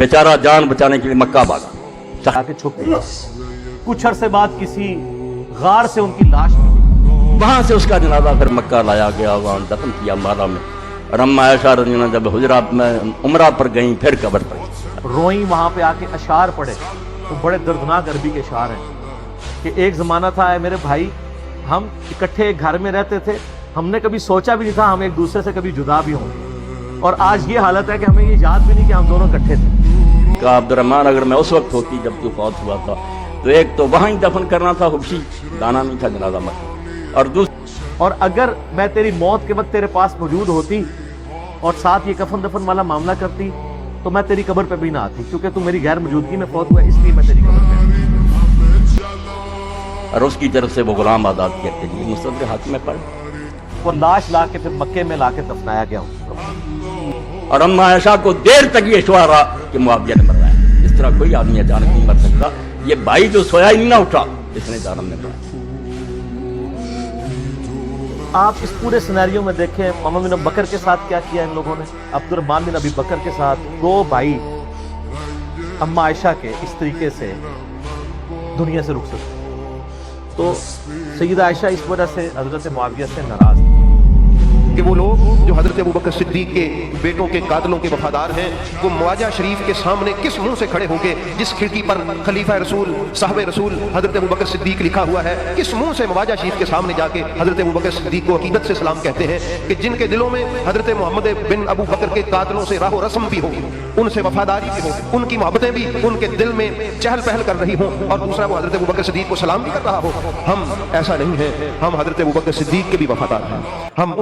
बेचारा जान बचाने के लिए मक्का भागा। आके छुप गया। कुछ अरसे बाद किसी गार से उनकी लाश मिली। वहां से उसका जनाजा फिर मक्का लाया गया, वहां दफन किया माला में। और अम्मा आयशा रज़ी अल्लाह जब हुजरा में उम्रा पर गई, फिर कब्र पर रोई, वहां पे आके अशार पढ़े तो बड़े दर्दनाक अरबी के अशार हैं कि एक जमाना था मेरे भाई, हम इकट्ठे एक घर में रहते थे, हमने कभी सोचा भी नहीं था हम एक दूसरे से कभी जुदा भी होंगे, और आज ये हालत है कि हमें ये याद भी नहीं कि हम दोनों इकट्ठे थे। कहा अब्दुर्रहमान अगर मैं उस वक्त होती जब तू फौत हुआ था तो एक तो वहां ही दफन करना था, हुबशी दाना नहीं था जनाजा मत, और अगर मैं तेरी मौत के वक्त तेरे पास मौजूद होती और साथ ये कफन दफन वाला मामला करती तो मैं तेरी कब्र पे भी ना आती, क्योंकि तू मेरी गैर मौजूदगी में फौत हुआ इसलिए मैं तेरी कब्र पे और उसकी तरफ से वो गुलाम आजाद करते लिए मुस्तदर हाकिम में पड़ वो लाश ला के फिर मक्के में ला के दफनाया गया उसको। और अम्मा आयशा को देर तक ये शुआ रहा कि मुआविया ने मर रहा है। इस तरह कोई आदमी अचानक नहीं मर सकता, ये भाई जो सोया ही ना उठा इसने जानम में पड़ा। आप इस पूरे सिनेरियो में देखें मोहम्मद बिन बकर के साथ क्या किया इन लोगों ने। अब्दुर्रहमान बिन अबी बकर के साथ दो भाई अम्मा आयशा के इस तरीके से दुनिया से रुखसत, तो सैयदा आयशा इस वजह से हजरत मुआविया से नाराज थी कि वो लोग जो हजरत अबू बकर सिद्दीक के बेटों के कातलों के वफादार हैं, वो मुआजा शरीफ के सामने किस मुंह से खड़े होंगे जिस खिड़की पर खलीफा रसूल साहब रसूल हजरत अबू बकर सिद्दीक लिखा हुआ है, किस मुंह से मुआजा शरीफ के सामने जाके हजरत अबू बकर सिद्दीक को अकीदत से सलाम कहते हैं कि जिनके दिलों में हजरत मोहम्मद बिन अबू बकर के कातलों से राहो रस्म भी हो, उनसे वफादारी भी हो, उनकी मोहब्बतें भी उनके दिल में चहल पहल कर रही हों, और दूसरा वो हजरत अबू बकर सिद्दीक को सलाम भी कर रहा हो। हम ऐसा नहीं है, हम हजरत अबू बकर सिद्दीक के भी वफादार हैं। हम